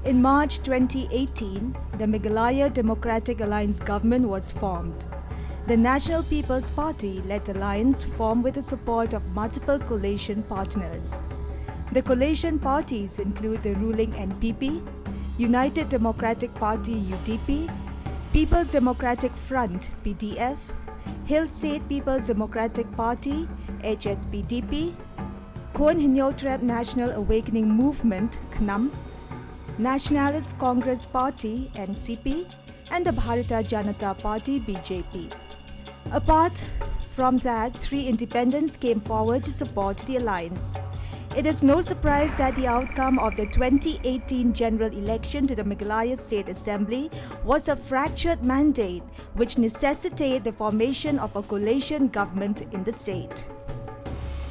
In March 2018, the Meghalaya Democratic Alliance government was formed. The National People's Party-led alliance formed with the support of multiple coalition partners. The coalition parties include the ruling NPP, United Democratic Party (UDP), People's Democratic Front (PDF), Hill State People's Democratic Party (HSPDP), Khon Hinyotrep National Awakening Movement (KNAM), Nationalist Congress Party (NCP), and the Bharatiya Janata Party (BJP). Apart from that, 3 independents came forward to support the alliance. It is no surprise that the outcome of the 2018 general election to the Meghalaya State Assembly was a fractured mandate which necessitated the formation of a coalition government in the state.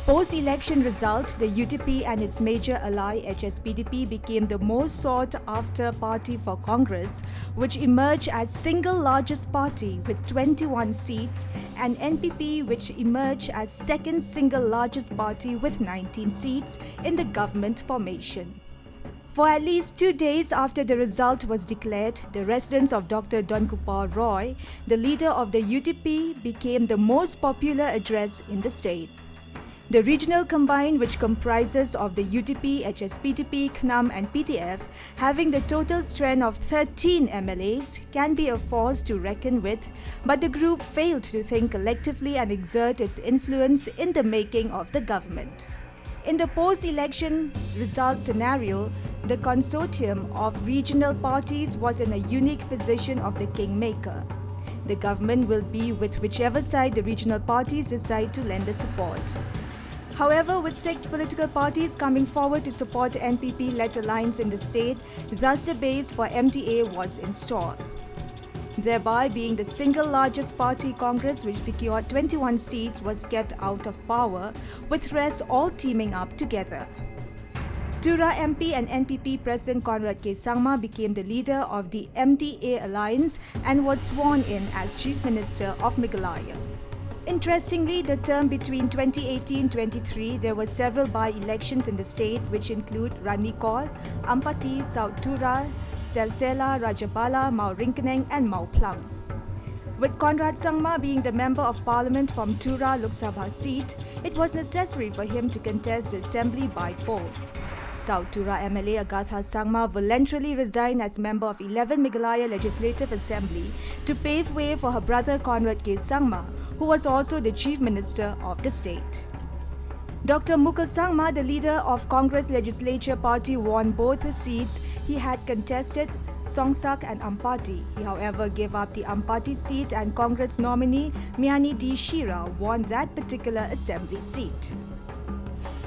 Post-election result, the UDP and its major ally HSPDP became the most sought-after party for Congress, which emerged as single largest party with 21 seats, and NPP, which emerged as second single largest party with 19 seats in the government formation. For at least 2 days after the result was declared, the residence of Dr. Donkupal Roy, the leader of the UDP, became the most popular address in the state. The regional combine, which comprises of the UDP, HSPDP, KNAM and PTF, having the total strength of 13 MLAs, can be a force to reckon with, but the group failed to think collectively and exert its influence in the making of the government. In the post-election result scenario, the consortium of regional parties was in a unique position of the kingmaker. The government will be with whichever side the regional parties decide to lend their support. However, with 6 political parties coming forward to support the NPP-led alliance in the state, thus the base for MDA was installed. Thereby, being the single largest party, Congress, which secured 21 seats, was kept out of power, with rest all teaming up together. Tura MP and NPP President Conrad K. Sangma became the leader of the MDA alliance and was sworn in as Chief Minister of Meghalaya. Interestingly, the term between 2018-23, there were several by-elections in the state which include Ranikor, Ampati, South Tura, Selsela, Rajabala, Mau Rinkeneng and Mau Plang. With Conrad Sangma being the Member of Parliament from Tura Lok Sabha seat, it was necessary for him to contest the assembly by poll. South Tura MLA Agatha Sangma voluntarily resigned as member of 11 Meghalaya Legislative Assembly to pave way for her brother Conrad K. Sangma, who was also the Chief Minister of the state. Dr. Mukul Sangma, the leader of Congress Legislature Party, won both the seats he had contested, Songsak and Ampati. He, however, gave up the Ampati seat and Congress nominee Miani D. Shira won that particular assembly seat.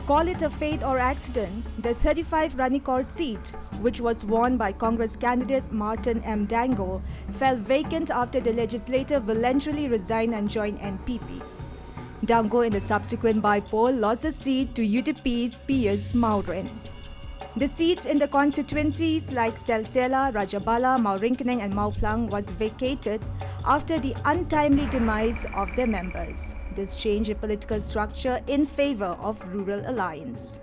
Call it a fate or accident, the 35 Ranikor seat, which was won by Congress candidate Martin M. Dango, fell vacant after the legislator voluntarily resigned and joined NPP. Dango in the subsequent by-poll lost the seat to UDP's Piers Mauren. The seats in the constituencies like Selsela, Rajabala, Mau Rinkeneng and Mau Plang was vacated after the untimely demise of their members. This changed the political structure in favor of Rural Alliance.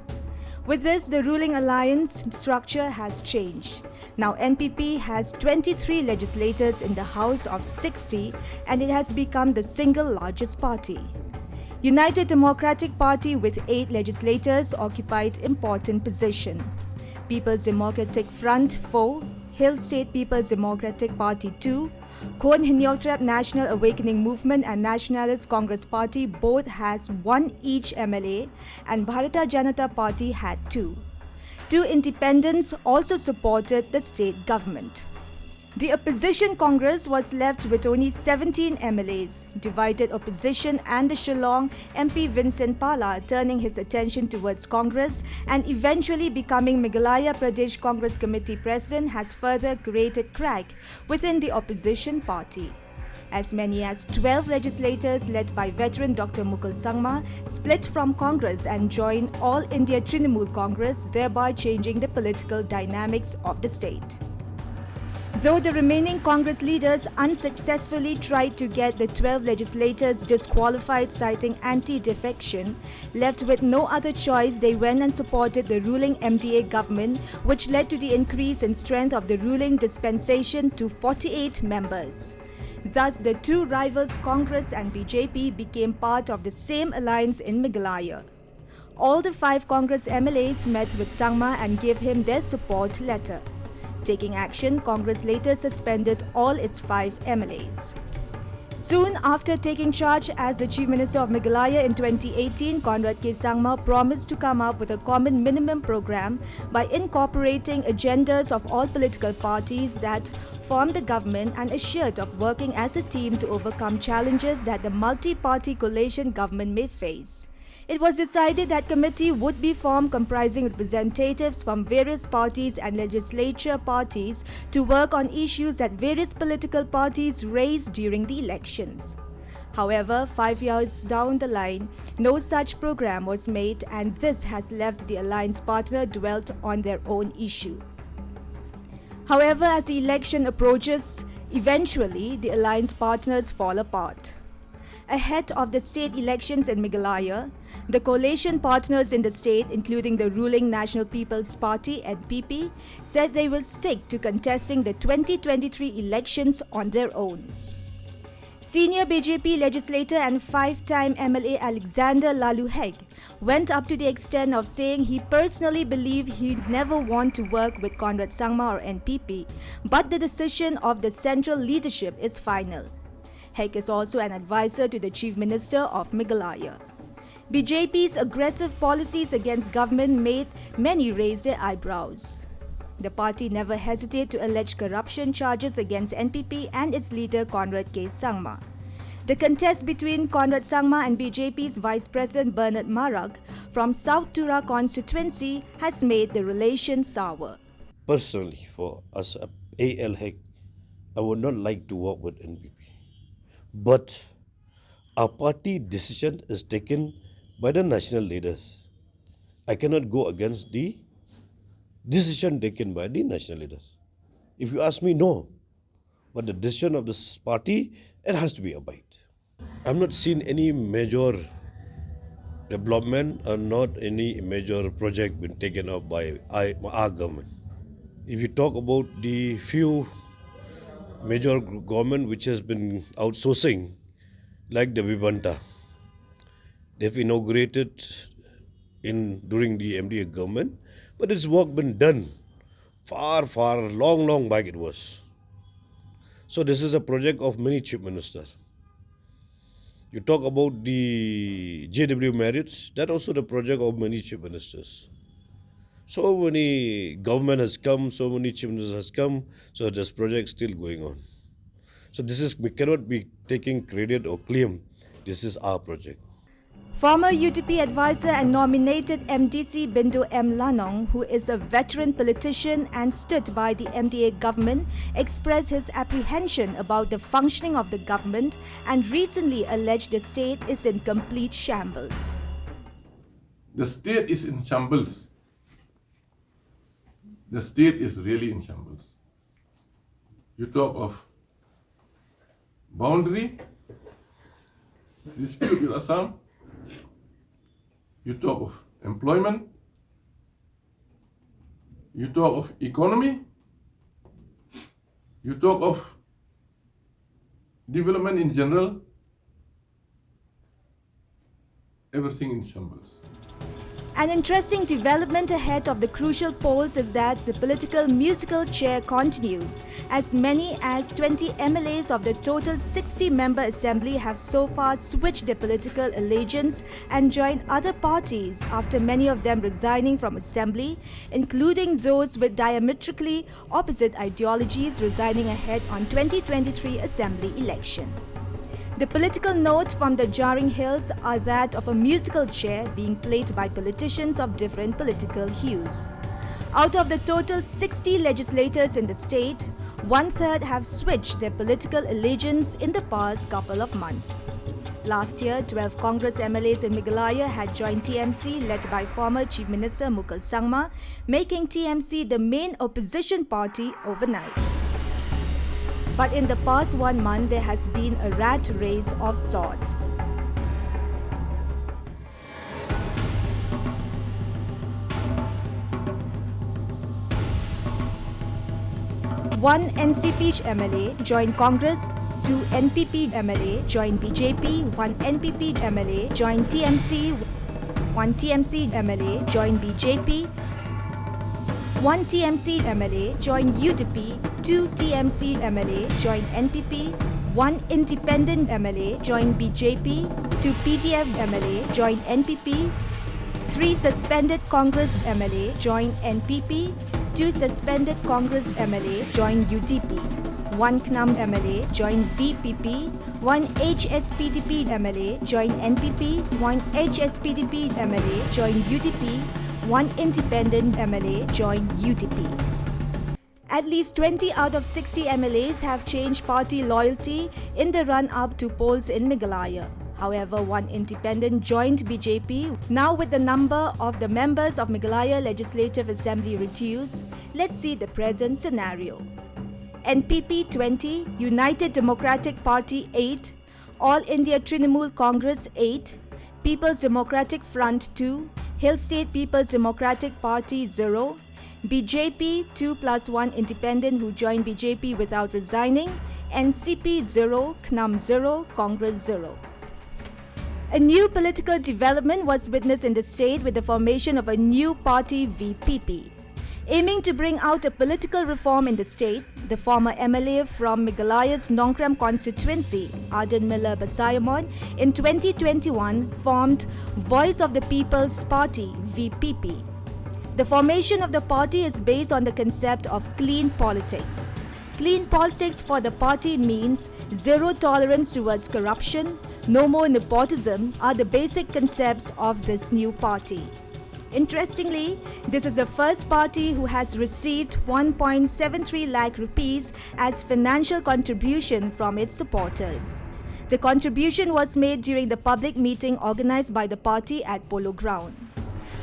With this, the ruling alliance structure has changed. Now NPP has 23 legislators in the House of 60 and it has become the single largest party. United Democratic Party with 8 legislators occupied important position. People's Democratic Front 4, Hill State People's Democratic Party 2, Khon Hinyotrep National Awakening Movement and Nationalist Congress Party both has 1 each MLA and Bharatiya Janata Party had 2. 2 independents also supported the state government. The opposition Congress was left with only 17 MLAs, divided opposition and the Shillong MP Vincent Pala turning his attention towards Congress and eventually becoming Meghalaya Pradesh Congress Committee President has further created crack within the opposition party. As many as 12 legislators led by veteran Dr. Mukul Sangma split from Congress and joined All India Trinamool Congress, thereby changing the political dynamics of the state. Though the remaining Congress leaders unsuccessfully tried to get the 12 legislators disqualified citing anti-defection, left with no other choice, they went and supported the ruling MDA government, which led to the increase in strength of the ruling dispensation to 48 members. Thus, the two rivals Congress and BJP became part of the same alliance in Meghalaya. All the 5 Congress MLAs met with Sangma and gave him their support letter. Taking action, Congress later suspended all its 5 MLAs. Soon after taking charge as the Chief Minister of Meghalaya in 2018, Conrad K. Sangma promised to come up with a common minimum program by incorporating agendas of all political parties that form the government and assured of working as a team to overcome challenges that the multi-party coalition government may face. It was decided that committee would be formed comprising representatives from various parties and legislature parties to work on issues that various political parties raised during the elections. However, 5 years down the line, no such program was made, and this has left the alliance partner dwelt on their own issue. However, as the election approaches, eventually the alliance partners fall apart. Ahead of the state elections in Meghalaya, the coalition partners in the state, including the ruling National People's Party (NPP), said they will stick to contesting the 2023 elections on their own. Senior BJP legislator and 5-time MLA Alexander Laluheg went up to the extent of saying he personally believed he'd never want to work with Conrad Sangma or NPP, but the decision of the central leadership is final. Heg is also an advisor to the Chief Minister of Meghalaya. BJP's aggressive policies against government made many raise their eyebrows. The party never hesitated to allege corruption charges against NPP and its leader Conrad K. Sangma. The contest between Conrad Sangma and BJP's Vice President Bernard Marag from South Tura constituency has made the relation sour. Personally, for us, AL Heg, I would not like to work with NPP. But our party decision is taken by the national leaders. I cannot go against the decision taken by the national leaders. If you ask me, no. But the decision of this party, it has to be obeyed. I've not seen any major development or not any major project been taken up by our government. If you talk about the few major government which has been outsourcing, like the Vivanta, they've inaugurated during the MDA government, but it's work been done far, long back it was. So this is a project of many chief ministers. You talk about the JW marriage, that also the project of many chief ministers. So many government has come, so many chief ministers has come, so this project is still going on. So we cannot be taking credit or claim this is our project. Former UTP advisor and nominated MDC Bindu M. Lanong, who is a veteran politician and stood by the MDA government, expressed his apprehension about the functioning of the government and recently alleged the state is in complete shambles. The state is in shambles. The state is really in shambles. You talk of boundary, dispute with Assam, you talk of employment, you talk of economy, you talk of development in general, everything in shambles. An interesting development ahead of the crucial polls is that the political musical chair continues, as many as 20 MLAs of the total 60-member assembly have so far switched their political allegiance and joined other parties after many of them resigning from assembly, including those with diametrically opposite ideologies resigning ahead on 2023 assembly election. The political notes from the jarring hills are that of a musical chair being played by politicians of different political hues. Out of the total 60 legislators in the state, 1/3 have switched their political allegiance in the past couple of months. Last year, 12 Congress MLAs in Meghalaya had joined TMC led by former Chief Minister Mukul Sangma, making TMC the main opposition party overnight. But in the past 1 month, there has been a rat race of sorts. One NCP MLA joined Congress, two NPP MLA joined BJP, one NPP MLA joined TMC, one TMC MLA joined BJP, one TMC MLA joined UDP, two TMC MLA joined NPP, one independent MLA joined BJP, two PDF MLA joined NPP, three suspended Congress MLA joined NPP, two suspended Congress MLA joined UDP, one KNUM MLA joined VPP, one HSPDP MLA joined NPP, one HSPDP MLA joined UDP, one independent MLA joined UDP. At least 20 out of 60 MLAs have changed party loyalty in the run-up to polls in Meghalaya. However, one independent joined BJP. Now with the number of the members of Meghalaya Legislative Assembly reduced, let's see the present scenario. NPP 20, United Democratic Party 8, All India Trinamool Congress 8, People's Democratic Front 2, Hill State People's Democratic Party 0, BJP 2 plus 1 independent who joined BJP without resigning, NCP 0, KNUM 0, Congress 0. A new political development was witnessed in the state with the formation of a new party VPP. Aiming to bring out a political reform in the state, the former MLA from Meghalaya's Nongkrem constituency, Arden Miller Basayamon, in 2021 formed Voice of the People's Party VPP. The formation of the party is based on the concept of clean politics. Clean politics for the party means zero tolerance towards corruption, no more nepotism are the basic concepts of this new party. Interestingly, this is the first party who has received 1.73 lakh rupees as financial contribution from its supporters. The contribution was made during the public meeting organized by the party at Polo Ground.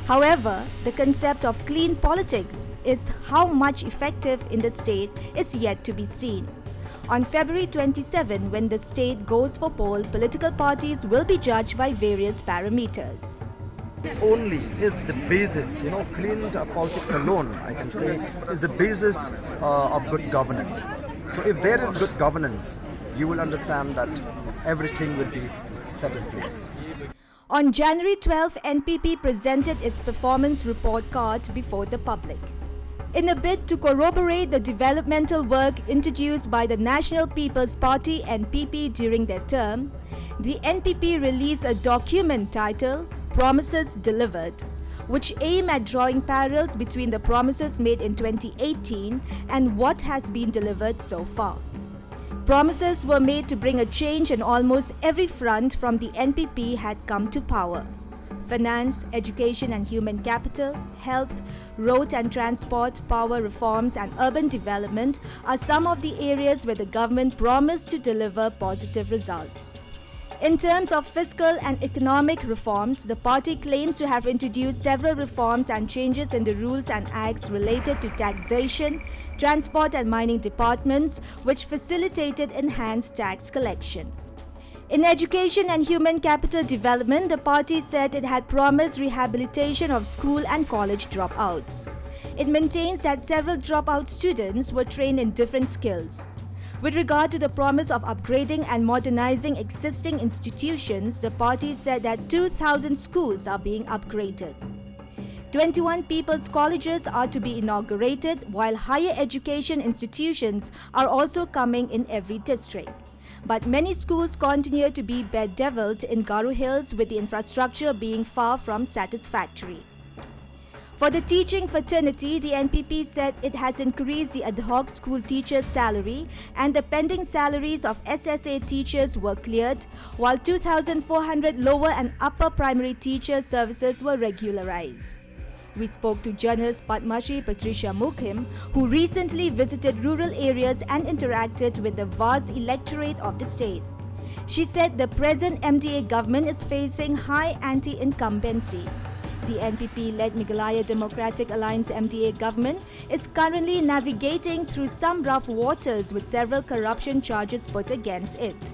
However, the concept of clean politics is how much effective in the state is yet to be seen. On February 27, when the state goes for poll, political parties will be judged by various parameters. Only is the basis, clean politics alone, I can say, is the basis of good governance. So if there is good governance, you will understand that everything will be set in place. On January 12, NPP presented its performance report card before the public. In a bid to corroborate the developmental work introduced by the National People's Party NPP during their term, the NPP released a document titled Promises Delivered, which aim at drawing parallels between the promises made in 2018 and what has been delivered so far. Promises were made to bring a change in almost every front from the NPP had come to power. Finance, education and human capital, health, road and transport, power reforms and urban development are some of the areas where the government promised to deliver positive results. In terms of fiscal and economic reforms, the party claims to have introduced several reforms and changes in the rules and acts related to taxation, transport and mining departments, which facilitated enhanced tax collection. In education and human capital development, the party said it had promised rehabilitation of school and college dropouts. It maintains that several dropout students were trained in different skills. With regard to the promise of upgrading and modernizing existing institutions, the party said that 2,000 schools are being upgraded. 21 people's colleges are to be inaugurated, while higher education institutions are also coming in every district. But many schools continue to be bedeviled in Garo Hills, with the infrastructure being far from satisfactory. For the teaching fraternity, the NPP said it has increased the ad hoc school teachers' salary and the pending salaries of SSA teachers were cleared, while 2,400 lower and upper primary teacher services were regularized. We spoke to journalist Padmashri Patricia Mukhim, who recently visited rural areas and interacted with the vast electorate of the state. She said the present MDA government is facing high anti-incumbency. The NPP-led Meghalaya Democratic Alliance MDA government is currently navigating through some rough waters with several corruption charges put against it.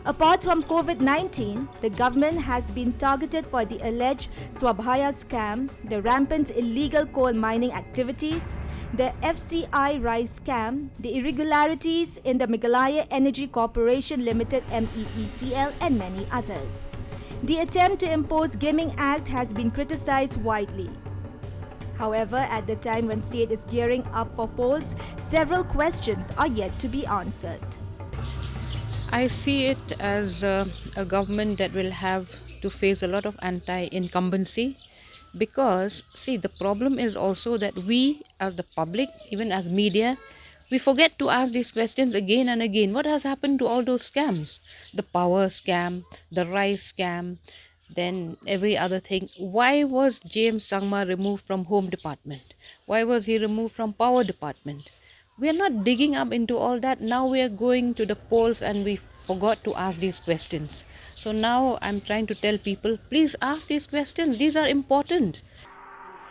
Apart from COVID-19, the government has been targeted for the alleged Swabhaya scam, the rampant illegal coal mining activities, the FCI rice scam, the irregularities in the Meghalaya Energy Corporation Limited MEECL and many others. The attempt to impose Gaming Act has been criticized widely. However, at the time when state is gearing up for polls, several questions are yet to be answered. I see it as a government that will have to face a lot of anti-incumbency because, see, the problem is also that we as the public, even as media, we forget to ask these questions again and again. What has happened to all those scams? The power scam, the rice scam, then every other thing. Why was James Sangma removed from Home Department? Why was he removed from Power Department? We are not digging up into all that. Now we are going to the polls and we forgot to ask these questions. So now I'm trying to tell people, please ask these questions. These are important.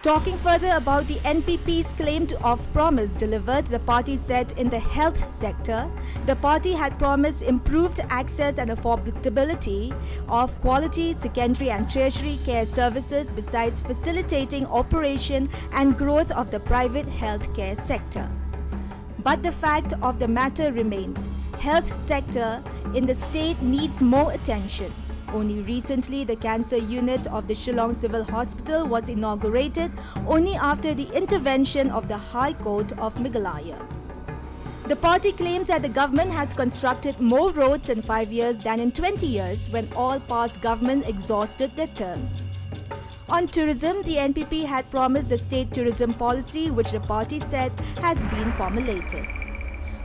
Talking further about the NPP's claim of promise delivered, the party said in the health sector, the party had promised improved access and affordability of quality secondary and tertiary care services besides facilitating operation and growth of the private health care sector. But the fact of the matter remains, health sector in the state needs more attention. Only recently, the cancer unit of the Shillong Civil Hospital was inaugurated only after the intervention of the High Court of Meghalaya. The party claims that the government has constructed more roads in 5 years than in 20 years when all past governments exhausted their terms. On tourism, the NPP had promised a state tourism policy which the party said has been formulated.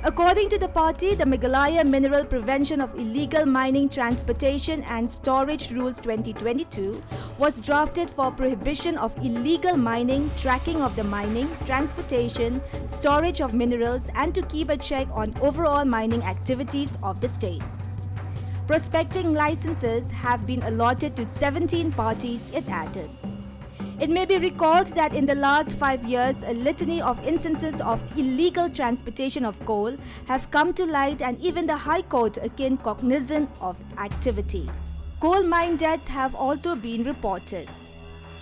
According to the party, the Meghalaya Mineral Prevention of Illegal Mining, Transportation and Storage Rules 2022 was drafted for prohibition of illegal mining, tracking of the mining, transportation, storage of minerals and to keep a check on overall mining activities of the state. Prospecting licenses have been allotted to 17 parties, it added. It may be recalled that in the last 5 years, a litany of instances of illegal transportation of coal have come to light and even the High Court again cognizant of activity. Coal mine deaths have also been reported.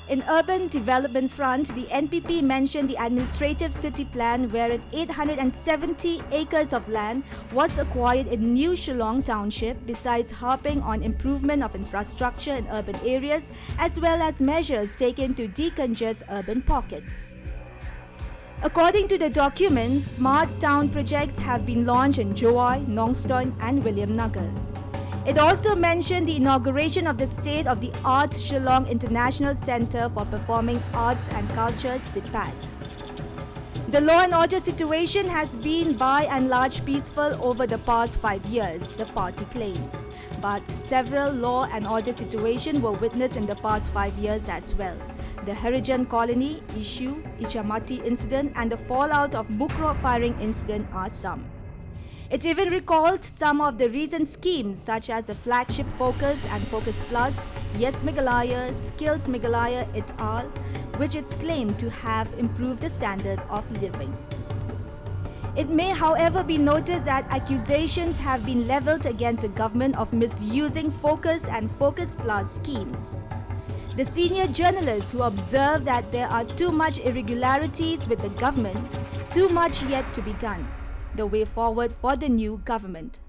In urban development front, the NPP mentioned the administrative city plan wherein 870 acres of land was acquired in New Shillong Township besides harping on improvement of infrastructure in urban areas as well as measures taken to decongest urban pockets. According to the documents, smart town projects have been launched in Joai, Nongstoin and William Nagar. It also mentioned the inauguration of the state-of-the-art Shillong International Centre for Performing Arts and Culture (SIPAC). The law and order situation has been by and large peaceful over the past 5 years, the party claimed. But several law and order situations were witnessed in the past 5 years as well. The Harijan Colony issue, Ichamati incident and the fallout of Bukro firing incident are some. It even recalled some of the recent schemes such as the Flagship Focus and Focus Plus, Yes Meghalaya, Skills Meghalaya et al., which is claimed to have improved the standard of living. It may, however, be noted that accusations have been leveled against the government of misusing Focus and Focus Plus schemes. The senior journalists who observed that there are too much irregularities with the government, too much yet to be done. The way forward for the new government.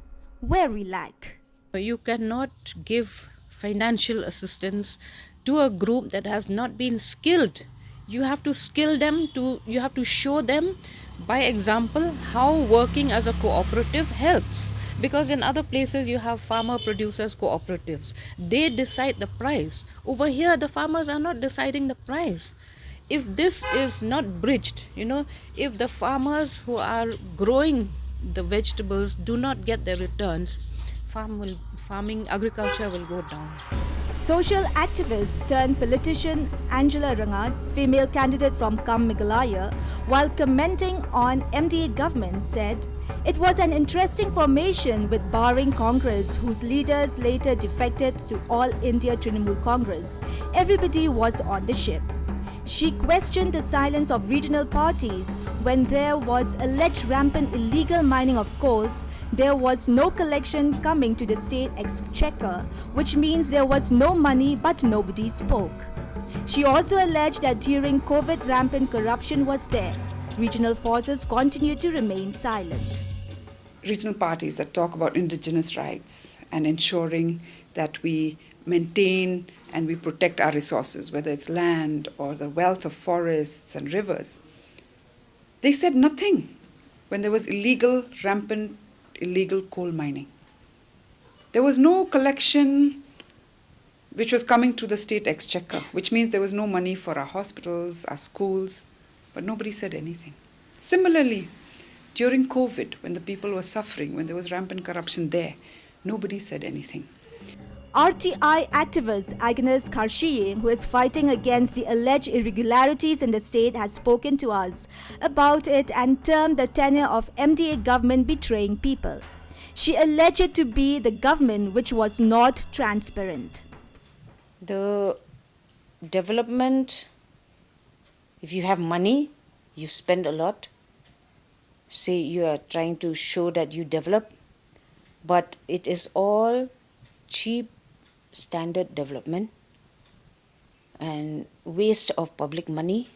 Where we lack. You cannot give financial assistance to a group that has not been skilled. You have to skill them, you have to show them by example how working as a cooperative helps. Because in other places you have farmer producers cooperatives. They decide the price. Over here the farmers are not deciding the price. If this is not bridged, if the farmers who are growing the vegetables do not get their returns, agriculture will go down. Social activist turned politician Angela Rangat, female candidate from Meghalaya, while commenting on MDA government said, It was an interesting formation with barring Congress, whose leaders later defected to All India Trinamool Congress. Everybody was on the ship. She questioned the silence of regional parties when there was alleged rampant illegal mining of coals. There was no collection coming to the state exchequer, which means there was no money but nobody spoke. She also alleged that during COVID, rampant corruption was there. Regional forces continued to remain silent. Regional parties that talk about indigenous rights and ensuring that we maintain and we protect our resources, whether it's land or the wealth of forests and rivers, they said nothing when there was rampant illegal coal mining. There was no collection which was coming to the state exchequer, which means there was no money for our hospitals, our schools, but nobody said anything. Similarly, during COVID, when the people were suffering, when there was rampant corruption there, nobody said anything. RTI activist Agnes Karshiyin, who is fighting against the alleged irregularities in the state, has spoken to us about it and termed the tenure of MDA government betraying people. She alleged it to be the government which was not transparent. The development, if you have money, you spend a lot. Say you are trying to show that you develop, but it is all cheap standard development and waste of public money.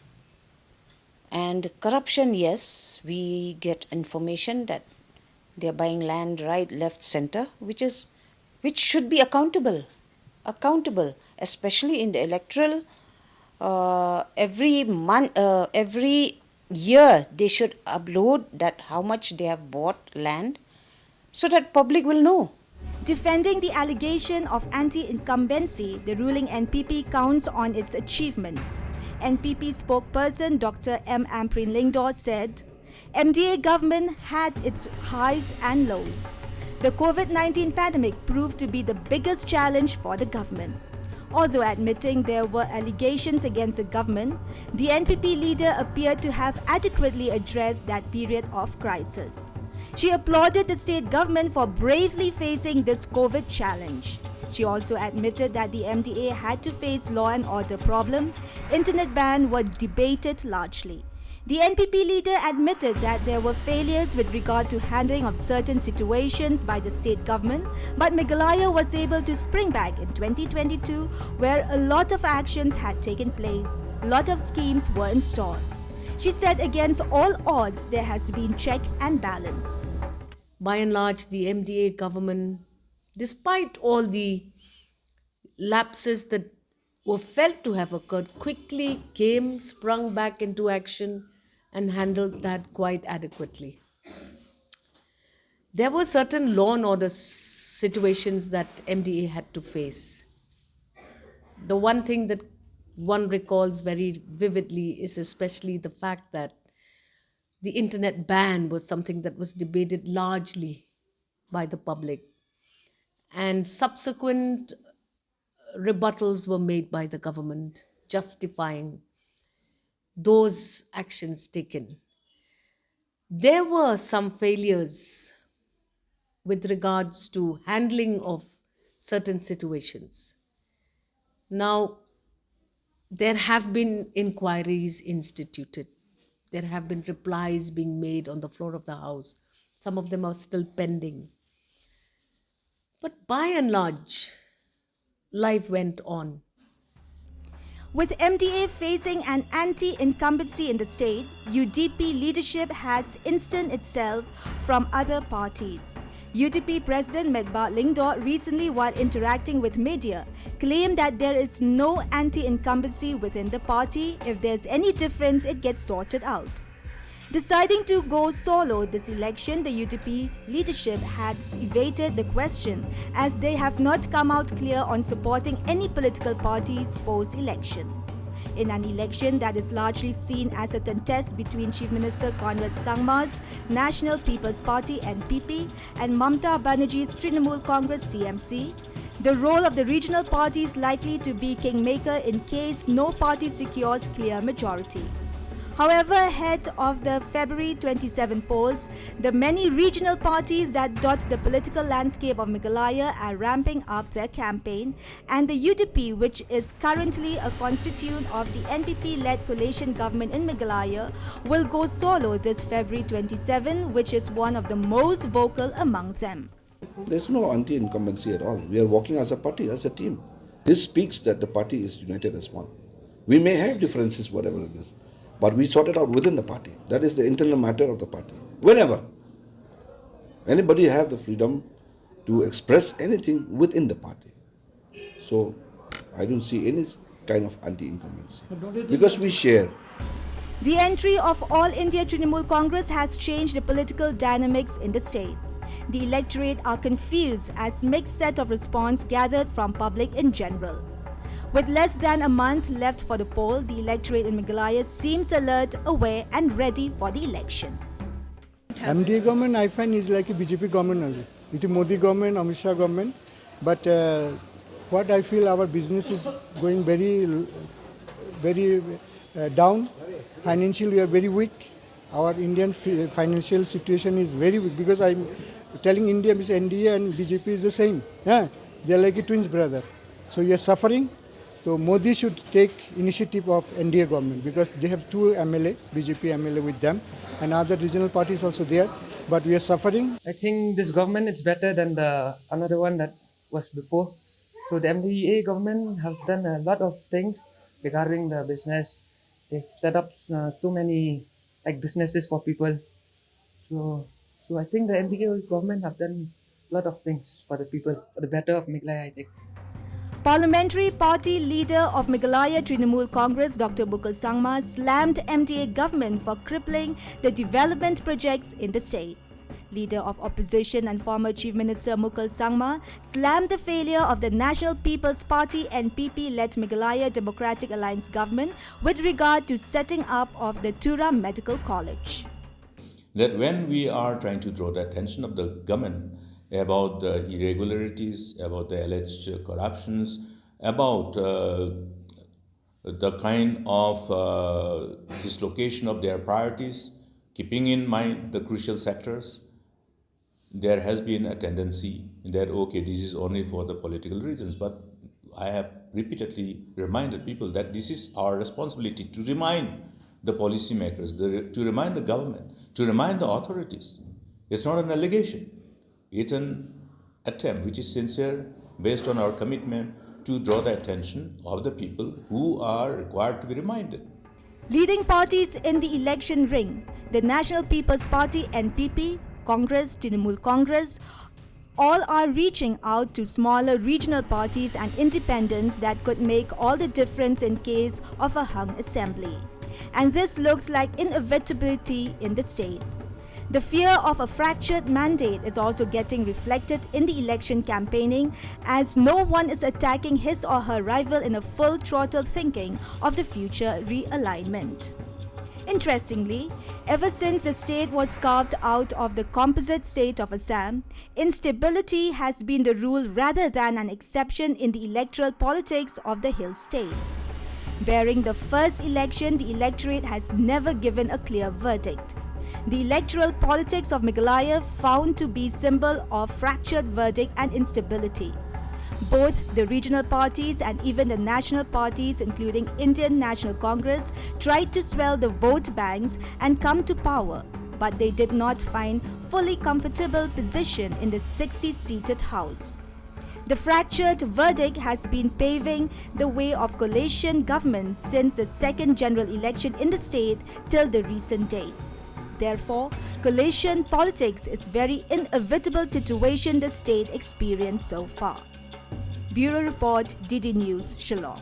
And corruption, yes, we get information that they are buying land right, left, center, which should be accountable, especially in the electoral. Every year they should upload that how much they have bought land, so that public will know. Defending the allegation of anti-incumbency, the ruling NPP counts on its achievements. NPP spokesperson Dr. M. Amprin Lingdor said, MDA government had its highs and lows. The COVID-19 pandemic proved to be the biggest challenge for the government. Although admitting there were allegations against the government, the NPP leader appeared to have adequately addressed that period of crisis. She applauded the state government for bravely facing this COVID challenge. She also admitted that the MDA had to face law and order problem. Internet ban were debated largely. The NPP leader admitted that there were failures with regard to handling of certain situations by the state government, but Meghalaya was able to spring back in 2022, where a lot of actions had taken place, a lot of schemes were installed. She said against all odds, there has been check and balance. By and large, the MDA government, despite all the lapses that were felt to have occurred, quickly sprung back into action and handled that quite adequately. There were certain law and order situations that MDA had to face. The one thing that one recalls very vividly is especially the fact that the internet ban was something that was debated largely by the public, and subsequent rebuttals were made by the government justifying those actions taken. There were some failures with regards to handling of certain situations. Now, there have been inquiries instituted. There have been replies being made on the floor of the House. Some of them are still pending. But by and large, life went on. With MDA facing an anti-incumbency in the state, UDP leadership has distanced itself from other parties. UDP President Meghalaya Lingdor recently, while interacting with media, claimed that there is no anti-incumbency within the party. If there's any difference, it gets sorted out. Deciding to go solo this election, the UDP leadership has evaded the question, as they have not come out clear on supporting any political parties post-election. In an election that is largely seen as a contest between Chief Minister Conrad Sangma's National People's Party (NPP) and Mamata Banerjee's Trinamool Congress (TMC), the role of the regional parties likely to be kingmaker in case no party secures clear majority. However, ahead of the February 27 polls, the many regional parties that dot the political landscape of Meghalaya are ramping up their campaign, and the UDP, which is currently a constituent of the NPP-led coalition government in Meghalaya, will go solo this February 27, which is one of the most vocal among them. There's no anti-incumbency at all. We are working as a party, as a team. This speaks that the party is united as one. We may have differences, whatever it is, but we sort it out within the party. That is the internal matter of the party. Whenever anybody have the freedom to express anything within the party. So I don't see any kind of anti-incumbency because we share. The entry of All India Trinamool Congress has changed the political dynamics in the state. The electorate are confused as mixed set of response gathered from public in general. With less than a month left for the poll, the electorate in Meghalaya seems alert, aware and ready for the election. MDA government I find is like a BJP government only. It's a Modi government, Amit Shah government. But what I feel our business is going very down. Financially we are very weak. Our Indian financial situation is very weak because I'm telling India, NDA and BJP is the same. Yeah? They are like a twins brother. So we are suffering. So Modi should take initiative of NDA government because they have two MLA, BJP MLA with them, and other regional parties also there. But we are suffering. I think this government is better than the another one that was before. So the MDA government has done a lot of things regarding the business. They've set up so many businesses for people. So I think the MDA government have done a lot of things for the people, for the better of Meghalaya, I think. Parliamentary Party Leader of Meghalaya Trinamool Congress, Dr. Mukul Sangma, slammed MDA government for crippling the development projects in the state. Leader of Opposition and former Chief Minister Mukul Sangma slammed the failure of the National People's Party NPP-led Meghalaya Democratic Alliance government with regard to setting up of the Tura Medical College. That when we are trying to draw the attention of the government about the irregularities, about the alleged corruptions, about the kind of dislocation of their priorities, keeping in mind the crucial sectors, there has been a tendency that, okay, this is only for the political reasons. But I have repeatedly reminded people that this is our responsibility to remind the policymakers, to remind the government, to remind the authorities. It's not an allegation. It's an attempt which is sincere, based on our commitment to draw the attention of the people who are required to be reminded. Leading parties in the election ring, the National People's Party NPP, Congress, Trinamool Congress, all are reaching out to smaller regional parties and independents that could make all the difference in case of a hung assembly. And this looks like inevitability in the state. The fear of a fractured mandate is also getting reflected in the election campaigning, as no one is attacking his or her rival in a full throttle thinking of the future realignment. Interestingly, ever since the state was carved out of the composite state of Assam, instability has been the rule rather than an exception in the electoral politics of the hill state. Bearing the first election, the electorate has never given a clear verdict. The electoral politics of Meghalaya found to be symbol of fractured verdict and instability. Both the regional parties and even the national parties, including Indian National Congress, tried to swell the vote banks and come to power, but they did not find fully comfortable position in the 60-seated house. The fractured verdict has been paving the way of coalition government since the second general election in the state till the recent date. Therefore, coalition politics is very inevitable situation the state experienced so far. Bureau Report, DD News, Shillong.